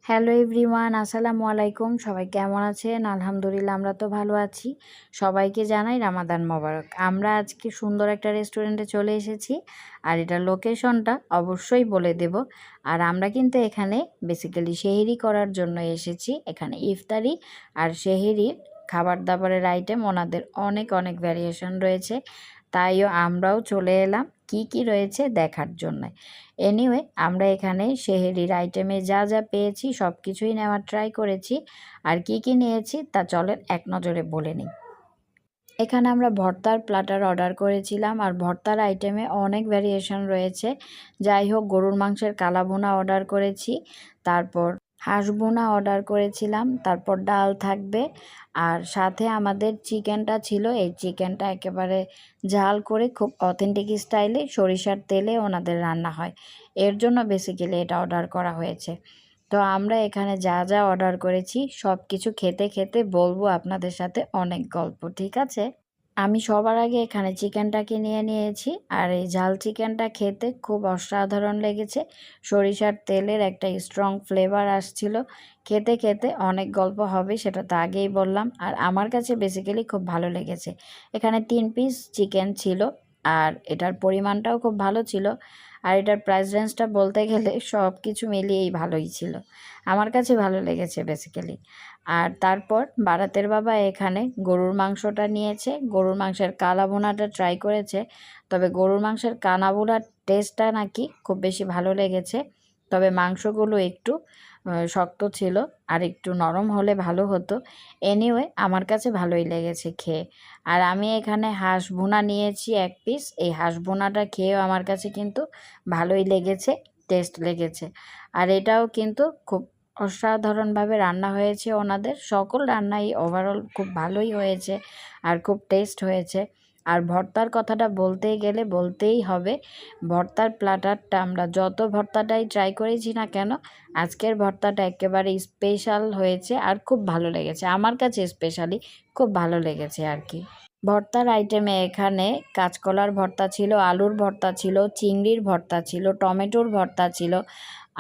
Hello everyone, আসসালামু আলাইকুম। সবাই কেমন আছেন? আলহামদুলিল্লাহ আমরা তো ভালো আছি। সবাইকে জানাই রামাদান মোবারক। আমরা আজকে সুন্দর একটা রেস্টুরেন্টে চলে এসেছি, আর এটার লোকেশনটা অবশ্যই বলে দেব। আর আমরা কিন্তু এখানে বেসিক্যালি সেহরি করার জন্য এসেছি। এখানে ইফতারি আর সেহরির খাবার দাবারের আইটেম ওনাদের অনেক অনেক ভ্যারিয়েশন রয়েছে, তাইও আমরাও চলে এলাম কি কি রয়েছে দেখার জন্য। এনিওয়ে, আমরা এখানে সেহরির আইটেমে যা যা পেয়েছি সব কিছুই নেওয়ার ট্রাই করেছি। আর কি কি নিয়েছি তা চলেন এক নজরে বলে নিই। এখানে আমরা ভর্তার প্ল্যাটার অর্ডার করেছিলাম, আর ভর্তার আইটেমে অনেক ভ্যারিয়েশন রয়েছে। যাই হোক, গরুর মাংসের কালাভুনা অর্ডার করেছি, তারপর হাঁস ভুনা অর্ডার করেছিলাম, তারপর ডাল থাকবে, আর সাথে আমাদের চিকেনটা ছিল। এই চিকেনটা একেবারে ঝাল করে খুব অথেন্টিক স্টাইলে সরিষার তেলে ওনাদের রান্না হয়, এর জন্য বেসিক্যালি এটা অর্ডার করা হয়েছে। তো আমরা এখানে যা যা অর্ডার করেছি সব কিছু খেতে খেতে বলবো আপনাদের সাথে অনেক গল্প, ঠিক আছে? আমি সবার আগে এখানে চিকেনটাকে নিয়ে নিয়েছি, আর এই ঝাল চিকেনটা খেতে খুব অসাধারণ লেগেছে। সরিষার তেলের একটা স্ট্রং ফ্লেভার আসছিল। খেতে খেতে অনেক গল্প হবে, সেটা তো আগেই বললাম। আর আমার কাছে বেসিক্যালি খুব ভালো লেগেছে। এখানে 3 পিস চিকেন ছিল, আর এটার পরিমাণটাও খুব ভালো ছিল। আর এটার প্রাইস রেঞ্জটা বলতে গেলে সব কিছু মিলিয়েই ভালোই ছিল। আমার কাছে ভালো লেগেছে বেসিক্যালি। আর তারপর বারাতের বাবা এখানে গরুর মাংসটা নিয়েছে, গরুর মাংসের কালা ভুনাটা ট্রাই করেছে। তবে গরুর মাংসের কানা ভুনার টেস্টটা নাকি খুব বেশি ভালো লেগেছে। তবে মাংসগুলো একটু শক্ত ছিল, আর একটু নরম হলে ভালো হতো। এনিওয়ে, আমার কাছে ভালোই লেগেছে খেয়ে। আর আমি এখানে হাঁস ভুনা নিয়েছি 1 পিস। এই হাঁস ভুনাটা খেয়েও আমার কাছে কিন্তু ভালোই লেগেছে, টেস্ট লেগেছে। আর এটাও কিন্তু খুব অসাধারণভাবে রান্না হয়েছে। ওনাদের সকল রান্নাই ওভারঅল খুব ভালোই হয়েছে, আর খুব টেস্ট হয়েছে। আর ভর্তার কথাটা বলতেই গেলে বলতেই হবে, ভর্তার প্ল্যাটারটা আমরা যত ভর্তাটাই ট্রাই করেছি না কেন, আজকের ভর্তাটা একেবারে স্পেশাল হয়েছে, আর খুব ভালো লেগেছে। আমার কাছে স্পেশালি খুব ভালো লেগেছে আর কি। ভর্তার আইটেমে এখানে কাঁচকলার ভর্তা ছিল, আলুর ভর্তা ছিল, চিংড়ির ভর্তা ছিল, টমেটোর ভর্তা ছিল,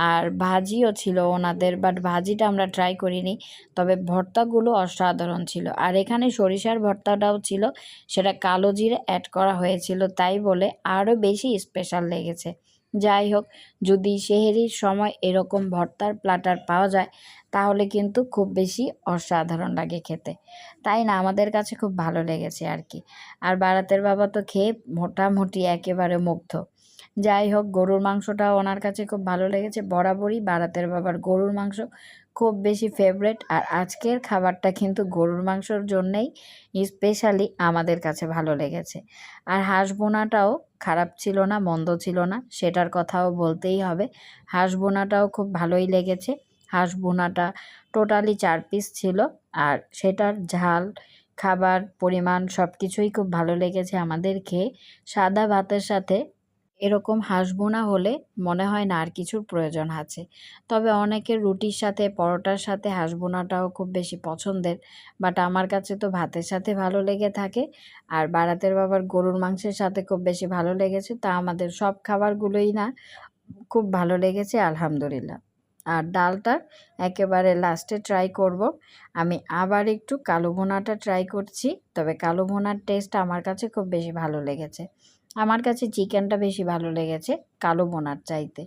আর ভাজিও ছিল ওনাদের, বাট ভাজিটা আমরা ট্রাই করিনি। তবে ভর্তাগুলো অসাধারণ ছিল। আর এখানে সরিষার ভর্তাটাও ছিল, সেটা কালো জিরে অ্যাড করা হয়েছিল, তাই বলে আরও বেশি স্পেশাল লেগেছে। যাই হোক, যদি সেহরির সময় এরকম ভর্তার প্ল্যাটার পাওয়া যায় তাহলে কিন্তু খুব বেশি অসাধারণ লাগে খেতে, তাই না? আমাদের কাছে খুব ভালো লেগেছে আর কি। আর বারাতের বাবা তো খেয়ে মোটামুটি একেবারে মুগ্ধ। যাই হোক, গরুর মাংসটাও ওনার কাছে খুব ভালো লেগেছে। বরাবরই বারাতের বাবার গরুর মাংস খুব বেশি ফেভারেট, আর আজকের খাবারটা কিন্তু গরুর মাংসর জন্যেই স্পেশালি আমাদের কাছে ভালো লেগেছে। আর হাঁস বোনাটাও খারাপ ছিল না, মন্দ ছিল না, সেটার কথাও বলতেই হবে। হাঁস বোনাটাও খুব ভালোই লেগেছে। হাঁস বোনাটা টোটালি 4 পিস ছিল, আর সেটার ঝাল, খাবার, পরিমাণ সব কিছুই খুব ভালো লেগেছে আমাদের খেয়ে। সাদা ভাতের সাথে এরকম হাঁস ভুনা হলে মনে হয় না আর কিছুর প্রয়োজন আছে। তবে অনেকের রুটির সাথে, পরোটার সাথে হাঁস ভুনাটাও খুব বেশি পছন্দের, বাট আমার কাছে তো ভাতের সাথে ভালো লেগে থাকে। আর বারাতের বাবার গরুর মাংসের সাথে খুব বেশি ভালো লেগেছে। তা আমাদের সব খাবারগুলোই না খুব ভালো লেগেছে আলহামদুলিল্লাহ। আর ডালটা একেবারে লাস্টে ট্রাই করব। আমি আবার একটু কালো ভুনাটা ট্রাই করছি, তবে কালো ভুনার টেস্ট আমার কাছে খুব বেশি ভালো লেগেছে। আমার কাছে চিকেনটা বেশি ভালো লেগেছে কালো ভুনার চাইতে,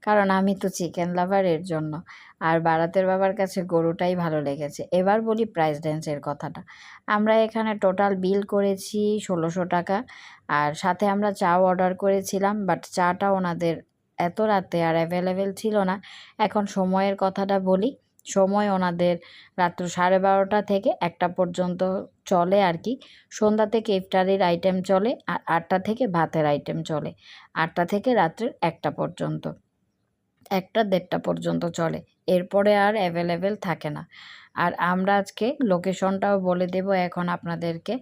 কারণ আমি তো চিকেন লাভার, এর জন্য। আর বারাতের বাবার কাছে গরুটাই ভালো লেগেছে। এবার বলি প্রাইস রেঞ্জের কথাটা। আমরা এখানে টোটাল বিল করেছি 1600 টাকা। আর সাথে আমরা চাও অর্ডার করেছিলাম, বাট চাটা ওনাদের এত রাতে আর অ্যাভেলেবেল ছিল না। এখন সময়ের কথাটা বলি, সময় ওনাদের রাত্র 12:30 থেকে 1টা পর্যন্ত চলে আর কি। সন্ধ্যা থেকে ইফতারির আইটেম চলে, আর 8টা থেকে ভাতের আইটেম চলে। 8টা থেকে রাত্রের 1টা পর্যন্ত, 1টা 1:30টা পর্যন্ত চলে। এরপরে আর অ্যাভেলেবেল থাকে না। আর আমরা আজকে লোকেশনটাও বলে দেব এখন আপনাদেরকে।